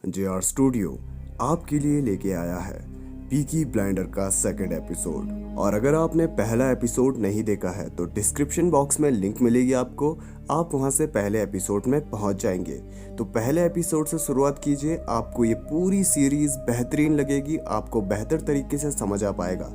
JR studio आपके लिए लेके आया है पीकी ब्लाइंडर का सेकंड एपिसोड। और अगर आपने पहला एपिसोड नहीं देखा है तो डिस्क्रिप्शन बॉक्स में लिंक मिलेगी आपको, आप वहां से पहले एपिसोड में पहुंच जाएंगे। तो पहले एपिसोड से शुरुआत कीजिए, आपको ये पूरी सीरीज बेहतरीन लगेगी, आपको बेहतर तरीके से समझ आ पाएगा।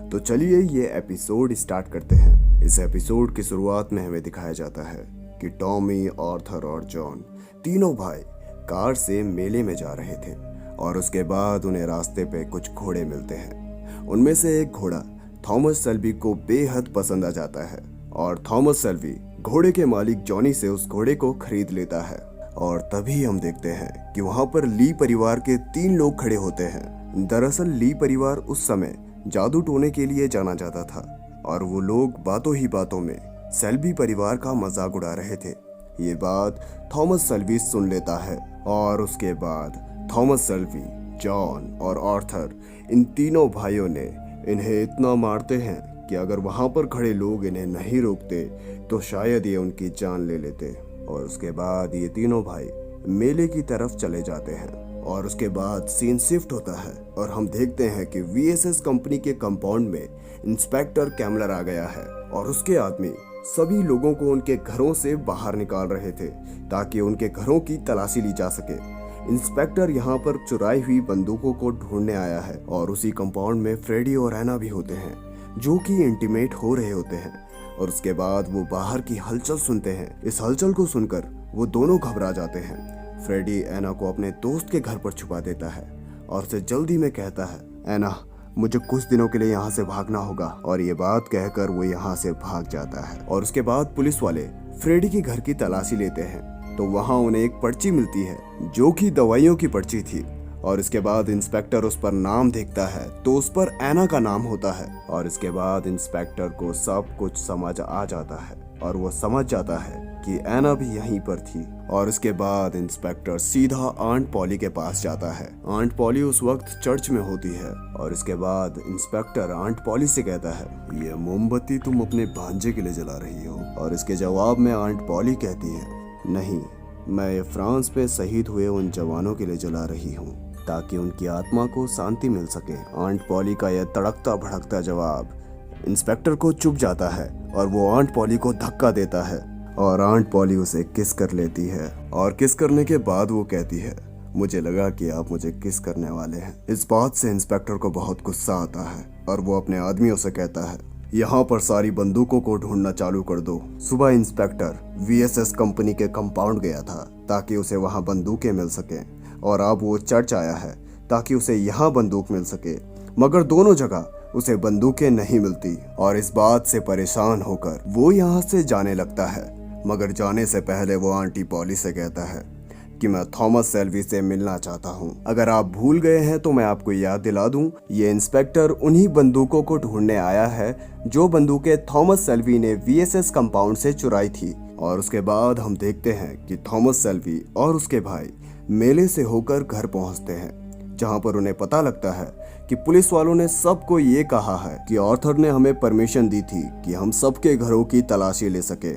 तो चलिए ये एपिसोड स्टार्ट करते हैं। इस एपिसोड की शुरुआत में हमें दिखाया जाता है कि टॉमी, आर्थर और जॉन तीनों भाई कार से मेले में जा रहे थे और उसके बाद उन्हें रास्ते पे कुछ घोड़े मिलते हैं। उनमें से एक घोड़ा थॉमस सेल्बी को बेहद पसंद आ जाता है और थॉमस सेल्बी घोड़े के मालिक जॉनी से उस घोड़े को खरीद लेता है। और तभी हम देखते हैं कि वहां पर ली परिवार के 3 लोग खड़े होते हैं। दरअसल ली परिवार उस समय जादू टोने के लिए जाना जाता था और वो लोग बातों ही बातों में सेल्बी परिवार का मजाक उड़ा रहे थे। ये बात थॉमस सेल्बी सुन लेता है और उसके बाद थॉमस सेल्बी, जॉन और आर्थर इन तीनों भाइयों ने इन्हें इतना मारते हैं कि अगर वहां पर खड़े लोग इन्हें नहीं रोकते तो शायद ये उनकी जान ले लेते। और उसके बाद ये तीनों भाई मेले की तरफ चले जाते हैं और उसके बाद सीन शिफ्ट होता है और हम देखते हैं कि VSS कंपनी के कंपाउंड में इंस्पेक्टर कैमलर आ गया है और उसके आदमी सभी लोगों को उनके घरों से बाहर निकाल रहे थे ताकि उनके घरों की तलाशी ली जा सके। इंस्पेक्टर यहाँ पर चुराई हुई बंदूकों को ढूंढने आया है और उसी कंपाउंड में फ्रेडी और एना भी होते हैं जो कि इंटीमेट हो रहे होते हैं। और उसके बाद वो बाहर की हलचल सुनते हैं। इस हलचल को सुनकर वो दोनों घबरा जाते हैं। फ्रेडी एना को अपने दोस्त के घर पर छुपा देता है और उसे जल्दी में कहता है, एना मुझे कुछ दिनों के लिए यहाँ से भागना होगा। और ये बात कहकर वो यहाँ से भाग जाता है। और उसके बाद पुलिस वाले फ्रेडी के घर की तलाशी लेते हैं तो वहाँ उन्हें एक पर्ची मिलती है जो कि दवाइयों की पर्ची थी। और इसके बाद इंस्पेक्टर उस पर नाम देखता है तो उस पर एना का नाम होता है। और इसके बाद इंस्पेक्टर को सब कुछ समझ आ जाता है और वो समझ जाता है कि एना भी यहीं पर थी। और इसके बाद इंस्पेक्टर सीधा आंट पॉली के पास जाता है। आंट पॉली उस वक्त चर्च में होती है और इसके बाद इंस्पेक्टर आंट पॉली से कहता है, ये मोमबत्ती तुम अपने भांजे के लिए जला रही हो? और इसके जवाब में आंट पॉली कहती है, नहीं, मैं फ्रांस पे शहीद हुए उन जवानों के लिए जला रही हूँ ताकि उनकी आत्मा को शांति मिल सके। आंट पॉली का यह तड़कता भड़कता जवाब इंस्पेक्टर को चुभ जाता है और वो आंट पॉली को धक्का देता है और आंट पॉली उसे किस कर लेती है। और किस करने के बाद वो कहती है, मुझे लगा कि आप मुझे किस करने वाले हैं। इस बात से इंस्पेक्टर को बहुत गुस्सा आता है और वो अपने आदमियों से कहता है, यहाँ पर सारी बंदूकों को ढूंढना चालू कर दो। सुबह इंस्पेक्टर VSS कंपनी के कंपाउंड गया था ताकि उसे वहाँ बंदूकें मिल सके और अब वो चर्च आया है ताकि उसे यहाँ बंदूक मिल सके, मगर दोनों जगह उसे बंदूकें नहीं मिलती। और इस बात से परेशान होकर वो यहाँ से जाने लगता है, मगर जाने से पहले वो आंटी पॉली से कहता है कि मैं थॉमस सेल्बी से मिलना चाहता हूँ। अगर आप भूल गए हैं तो मैं आपको याद दिला दूं, ये इंस्पेक्टर उन्हीं बंदूकों को ढूंढने आया है जो बंदूकें थॉमस सेल्बी ने VSS कंपाउंड से चुराई थी। और उसके बाद हम देखते हैं कि थॉमस सेल्बी और उसके भाई मेले से होकर घर पहुंचते हैं जहां पर उन्हें पता लगता है कि पुलिस वालों ने सबको ये कहा है कि आर्थर ने हमें परमिशन दी थी कि हम सबके घरों की तलाशी ले सके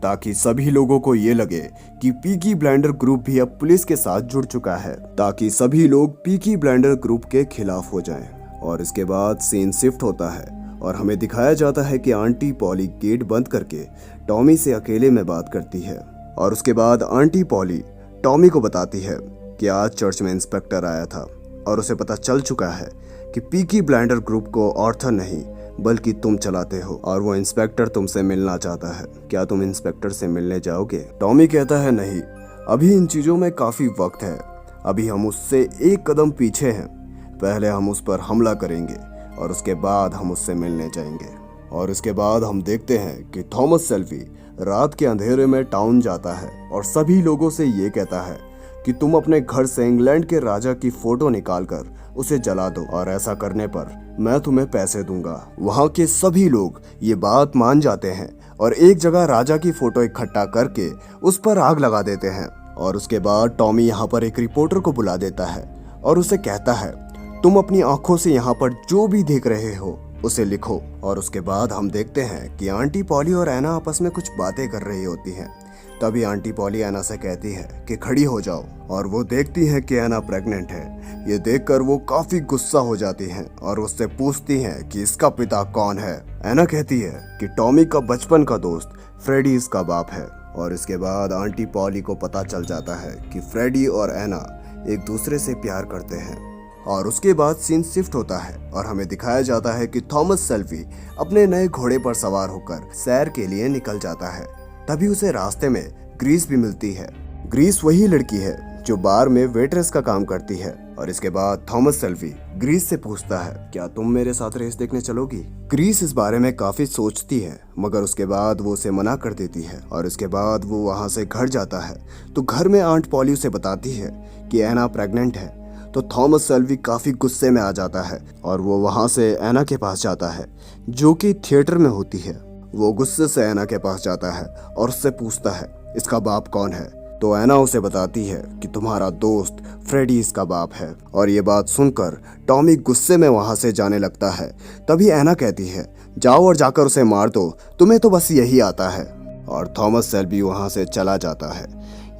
ताकि सभी लोगों को ये लगे कि पीकी ब्लाइंडर ग्रुप भी अब पुलिस के साथ जुड़ चुका है, ताकि सभी लोग पीकी ब्लाइंडर ग्रुप के खिलाफ हो जाएं। और इसके बाद सीन शिफ्ट होता है और हमें दिखाया जाता है कि आंटी पॉली गेट बंद करके टॉमी से अकेले में बात करती है। और उसके बाद आंटी पॉली टॉमी को बताती है कि आज चर्च में इंस्पेक्टर आया था और उसे पता चल चुका है कि पीकी ब्लाइंडर ग्रुप को आर्थर नहीं बल्कि तुम चलाते हो और वो इंस्पेक्टर तुमसे मिलना चाहता है। क्या तुम इंस्पेक्टर से मिलने जाओगे? टॉमी कहता है, नहीं, अभी इन चीजों में काफी वक्त है, अभी हम उससे एक कदम पीछे हैं, पहले हम उस पर हमला करेंगे और उसके बाद हम उससे मिलने जाएंगे। और इसके बाद हम देखते हैं कि थॉमस सेल्बी रात के अंधेरे में टाउन जाता है और सभी लोगों से ये कहता है कि तुम अपने घर से इंग्लैंड के राजा की फोटो निकालकर उसे जला दो और ऐसा करने पर मैं तुम्हें पैसे दूंगा। वहाँ के सभी लोग ये बात मान जाते हैं और एक जगह राजा की फोटो इकट्ठा करके उस पर आग लगा देते हैं। और उसके बाद टॉमी यहाँ पर एक रिपोर्टर को बुला देता है और उसे कहता है, तुम अपनी आंखों से यहाँ पर जो भी देख रहे हो उसे लिखो। और उसके बाद हम देखते हैं कि आंटी पॉली और एना आपस में कुछ बातें कर रही होती हैं तभी आंटी पॉली एना से कहती है कि खड़ी हो जाओ, और वो देखती है कि एना प्रेग्नेंट है। ये देखकर वो काफी गुस्सा हो जाती हैं और उससे पूछती हैं कि इसका पिता कौन है। एना कहती है कि टॉमी का बचपन का दोस्त फ्रेडी इसका बाप है। और इसके बाद आंटी पॉली को पता चल जाता है कि फ्रेडी और एना एक दूसरे से प्यार करते हैं। और उसके बाद सीन शिफ्ट होता है और हमें दिखाया जाता है कि थॉमस शेल्बी अपने नए घोड़े पर सवार होकर सैर के लिए निकल जाता है। तभी उसे रास्ते में ग्रीस भी मिलती है। ग्रीस वही लड़की है जो बार में वेट्रेस का काम करती है। और इसके बाद थॉमस शेल्बी ग्रीस से पूछता है, क्या तुम मेरे साथ रेस देखने चलोगी? ग्रीस इस बारे में काफी सोचती है, मगर उसके बाद वो उसे मना कर देती है। और इसके बाद वो वहाँ से घर जाता है तो घर में आंट पॉली उसे बताती है कि एना प्रेग्नेंट है। तो थॉमस शेल्बी काफी गुस्से में आ जाता है और वो वहाँ से एना के पास जाता है, जो कि थिएटर में होती है। वो गुस्से से एना के पास जाता है और उससे पूछता है, इसका बाप कौन है? तो एना उसे बताती है कि तुम्हारा दोस्त फ्रेडी इसका बाप है। और ये बात सुनकर टॉमी गुस्से में वहां से जाने लगता है। तभी एना कहती है, जाओ और जाकर उसे मार दो, तुम्हें तो बस यही आता है। और थॉमस शेल्बी वहां से चला जाता है।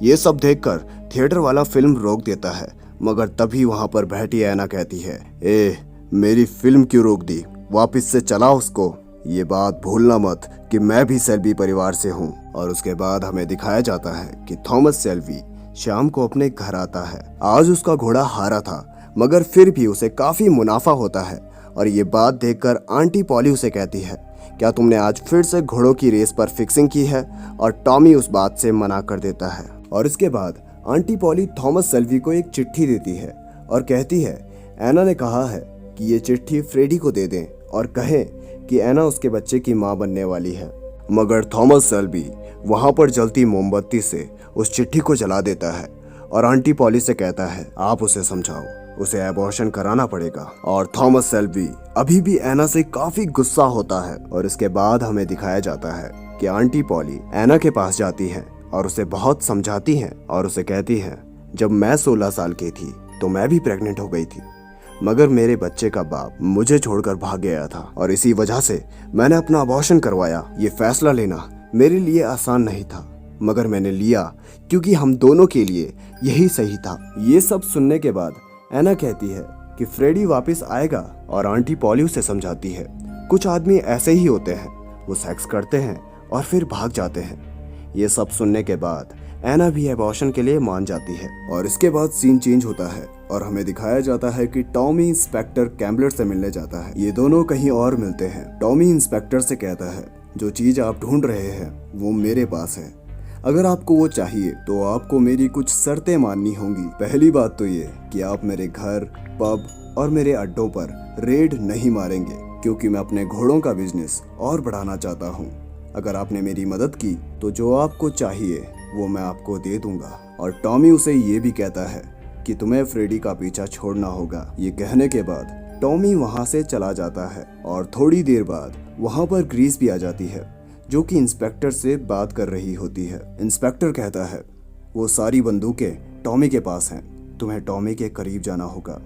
ये सब देखकर थिएटर वाला फिल्म रोक देता है, मगर तभी वहां पर बैठी एना कहती है, मेरी फिल्म क्यों रोक दी? वापिस से चला उसको। ये बात भूलना मत कि मैं भी शेल्बी परिवार से हूँ। और उसके बाद हमें दिखाया जाता है कि थॉमस शेल्बी शाम को अपने घर आता है। आज उसका घोड़ा हारा था, मगर फिर भी उसे काफी मुनाफा होता है। और ये बात देखकर आंटी पॉली उसे कहती है, क्या तुमने आज फिर से घोड़ों की रेस पर फिक्सिंग की है? और टॉमी उस बात से मना कर देता है। और इसके बाद आंटी पॉली थॉमस शेल्बी को एक चिट्ठी देती है और कहती है, एना ने कहा है कि ये चिट्ठी फ्रेडी को दे दें और कहें कि एना उसके बच्चे की मां बनने वाली है। मगर थॉमस शेल्बी वहां पर जलती मोमबत्ती से उस चिट्ठी को जला देता है और आंटी पॉली से कहता है, आप उसे समझाओ, उसे एबॉर्शन कराना पड़ेगा। और थॉमस शेल्बी अभी भी एना से काफी गुस्सा होता है। और इसके बाद हमें दिखाया जाता है कि आंटी पॉली एना के पास जाती है और उसे बहुत समझाती हैं और उसे कहती हैं, जब मैं 16 साल की थी तो मैं भी प्रेग्नेंट हो गई थी, मगर मेरे बच्चे का बाप मुझे छोड़कर भाग गया था और इसी वजह से मैंने अपना अबॉर्शन करवाया। ये फैसला लेना मेरे लिए आसान नहीं था, मगर मैंने लिया क्योंकि हम दोनों के लिए यही सही था। ये सब सुनने के बाद एना कहती है कि फ्रेडी वापस आएगा और आंटी पॉली उसे समझाती है, कुछ आदमी ऐसे ही होते हैं, वो सेक्स करते हैं और फिर भाग जाते हैं। ये सब सुनने के बाद एना भी एबॉर्शन के लिए मान जाती है। और इसके बाद सीन चेंज होता है और हमें दिखाया जाता है कि टॉमी इंस्पेक्टर कैम्बलर से मिलने जाता है। ये दोनों कहीं और मिलते हैं। टॉमी इंस्पेक्टर से कहता है, जो चीज आप ढूंढ रहे हैं वो मेरे पास है, अगर आपको वो चाहिए तो आपको मेरी कुछ शर्तें माननी होंगी। पहली बात तो ये कि आप मेरे घर, पब और मेरे अड्डों पर रेड नहीं मारेंगे, क्योंकि मैं अपने घोड़ों का बिजनेस और बढ़ाना चाहता हूँ। अगर आपने मेरी मदद की तो जो आपको चाहिए वो मैं आपको दे दूंगा। और टॉमी उसे ये भी कहता है कि तुम्हें फ्रेडी का पीछा छोड़ना होगा। ये कहने के बाद टॉमी वहां से चला जाता है और थोड़ी देर बाद वहां पर ग्रीस भी आ जाती है, जो कि इंस्पेक्टर से बात कर रही होती है। इंस्पेक्टर कहता है, वो सारी बंदूकें टॉमी के पास हैं, तुम्हें टॉमी के करीब जाना होगा।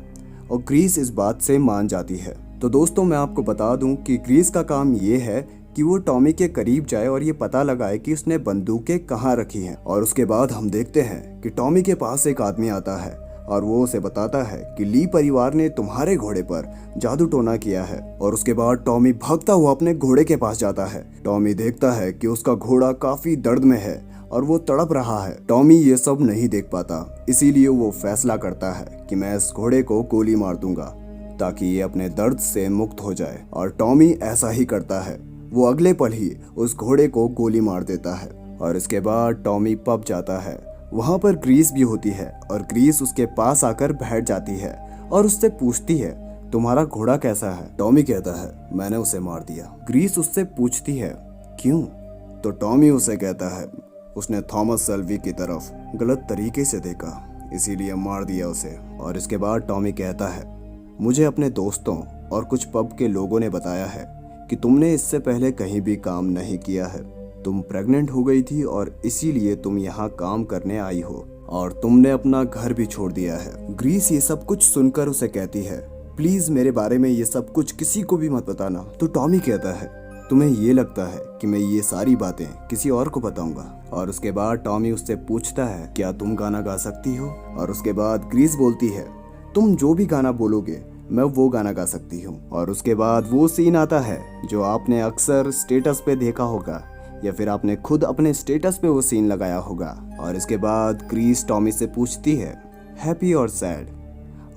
और ग्रीस इस बात से मान जाती है। तो दोस्तों, मैं आपको बता दूं कि ग्रीस का काम ये है कि वो टॉमी के करीब जाए और ये पता लगाए कि उसने बंदूकें कहाँ रखी हैं। और उसके बाद हम देखते हैं कि टॉमी के पास एक आदमी आता है और वो उसे बताता है कि ली परिवार ने तुम्हारे घोड़े पर जादू टोना किया है। और उसके बाद टॉमी भागता हुआ अपने घोड़े के पास जाता है। टॉमी देखता है कि उसका घोड़ा काफी दर्द में है और वो तड़प रहा है। टॉमी ये सब नहीं देख पाता, इसीलिए वो फैसला करता है कि मैं इस घोड़े को गोली मार दूंगा ताकि ये अपने दर्द से मुक्त हो जाए। और टॉमी ऐसा ही करता है। वो अगले पल ही उस घोड़े को गोली मार देता है। और इसके बाद टॉमी पब जाता है। वहाँ पर ग्रीस भी होती है और ग्रीस उसके पास आकर बैठ जाती है और उससे पूछती है, तुम्हारा घोड़ा कैसा है? टॉमी कहता है, मैंने उसे मार दिया। ग्रीस उससे पूछती है, क्यों? तो टॉमी उसे कहता है, उसने थॉमस शेल्बी की तरफ गलत तरीके से देखा, इसीलिए मार दिया उसे। और इसके बाद टॉमी कहता है, मुझे अपने दोस्तों और कुछ पब के लोगों ने बताया है कि तुमने इससे पहले कहीं भी काम नहीं किया है। तुम प्रेग्नेंट हो गई थी और इसीलिए तुम यहाँ काम करने आई हो और तुमने अपना घर भी छोड़ दिया है। ग्रीस ये सब कुछ सुनकर उसे कहती है, प्लीज मेरे बारे में ये सब कुछ किसी को भी मत बताना। तो टॉमी कहता है, तुम्हें ये लगता है कि मैं ये सारी बातें किसी और को बताऊंगा? और उसके बाद टॉमी उससे पूछता है क्या तुम गाना गा सकती हो? और उसके बाद ग्रीस बोलती है तुम जो भी गाना बोलोगे मैं वो गाना गा सकती हूँ। और उसके बाद वो सीन आता है जो आपने अक्सर स्टेटस पे देखा होगा या फिर आपने खुद अपने स्टेटस पे वो सीन लगाया होगा। और इसके बाद ग्रीस टॉमी से पूछती है हैप्पी और सैड?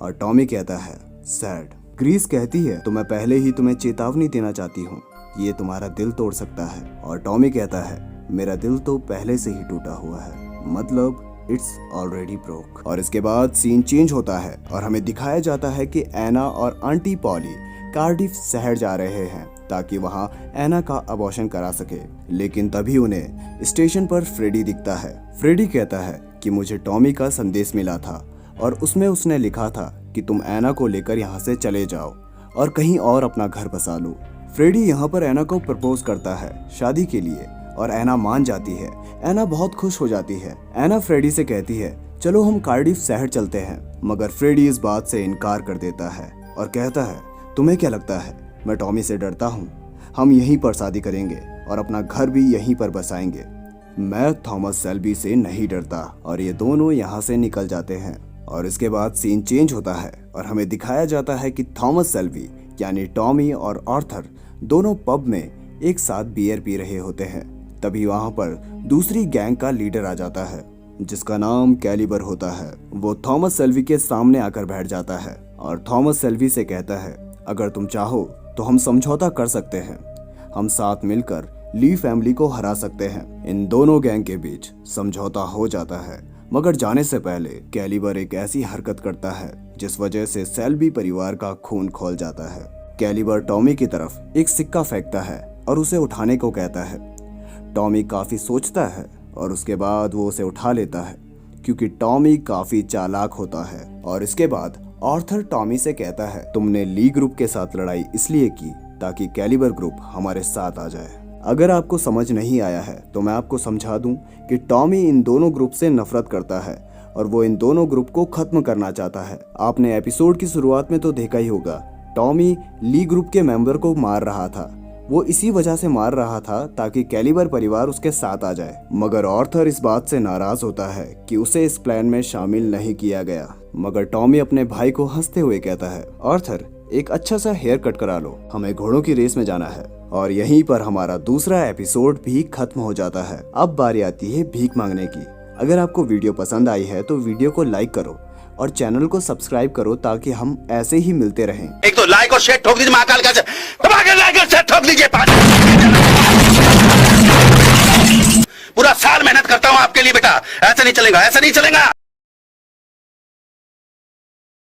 और टॉमी कहता है सैड। ग्रीस कहती है तो मैं पहले ही तुम्हें चेतावनी देना चाहती हूँ, ये तुम्हारा दिल तोड़ सकता है। और टॉमी कहता है मेरा दिल तो पहले से ही टूटा हुआ है, मतलब इट्स ऑलरेडी ब्रोक। और इसके बाद सीन चेंज होता है और हमें दिखाया जाता है कि एना और आंटी पॉली कार्डिफ शहर जा रहे हैं ताकि वहां एना का अबॉर्शन करा सके। लेकिन तभी उन्हें स्टेशन पर फ्रेडी दिखता है। फ्रेडी कहता है कि मुझे टॉमी का संदेश मिला था और उसमें उसने लिखा था कि तुम एना को लेकर यहाँ से चले जाओ और कहीं और अपना घर बसा लो। फ्रेडी यहाँ पर एना को प्रपोज करता है शादी के लिए और एना मान जाती है। एना बहुत खुश हो जाती है। एना फ्रेडी से कहती है चलो हम कार्डिफ शहर चलते हैं, मगर फ्रेडी इस बात से इनकार कर देता है और कहता है तुम्हें क्या लगता है मैं टॉमी से डरता हूँ? हम यहीं पर शादी करेंगे और अपना घर भी यहीं पर बसाएंगे। मैं थॉमस सेल्बी से नहीं डरता। और ये दोनों यहाँ से निकल जाते हैं। और इसके बाद सीन चेंज होता है और हमें दिखाया जाता है कि थॉमस सेल्बी यानी टॉमी और आर्थर दोनों पब में एक साथ बियर पी रहे होते हैं। तभी वहाँ पर दूसरी गैंग का लीडर आ जाता है जिसका नाम कैलिबर होता है। वो थॉमस सेल्बी के सामने आकर बैठ जाता है और थॉमस सेल्बी से कहता है अगर तुम चाहो तो हम समझौता कर सकते हैं, हम साथ मिलकर ली फैमिली को हरा सकते हैं। इन दोनों गैंग के बीच समझौता हो जाता है, मगर जाने से पहले कैलिबर एक ऐसी हरकत करता है जिस वजह से सेल्बी परिवार का खून खौल जाता है। कैलिबर टॉमी की तरफ एक सिक्का फेंकता है और उसे उठाने को कहता है। टॉमी काफी सोचता है और उसके बाद वो उसे उठा लेता है क्योंकि टॉमी काफी चालाक होता है। और इसके बाद आर्थर टॉमी से कहता है तुमने ली ग्रुप के साथ लड़ाई इसलिए की ताकि कैलिबर ग्रुप हमारे साथ आ जाए। अगर आपको समझ नहीं आया है तो मैं आपको समझा दूं कि टॉमी इन दोनों ग्रुप से नफरत करता है और वो इन दोनों ग्रुप को खत्म करना चाहता है। आपने एपिसोड की शुरुआत में तो देखा ही होगा, टॉमी ली ग्रुप के मेंबर को मार रहा था। वो इसी वजह से मार रहा था ताकि कैलिबर परिवार उसके साथ आ जाए। मगर आर्थर इस बात से नाराज होता है कि उसे इस प्लान में शामिल नहीं किया गया। मगर टॉमी अपने भाई को हंसते हुए कहता है आर्थर एक अच्छा सा हेयर कट करा लो, हमें घोड़ों की रेस में जाना है। और यहीं पर हमारा दूसरा एपिसोड भी खत्म हो जाता है। अब बारी आती है भीख मांगने की। अगर आपको वीडियो पसंद आई है तो वीडियो को लाइक करो और चैनल को सब्सक्राइब करो ताकि हम ऐसे ही मिलते रहें। एक तो लाइक और शेयर ठोक दीजिए, महाकाल का लाइक और शेयर ठोक दीजिए। पूरा साल मेहनत करता हूँ आपके लिए बेटा, ऐसा नहीं चलेगा, ऐसा नहीं चलेगा।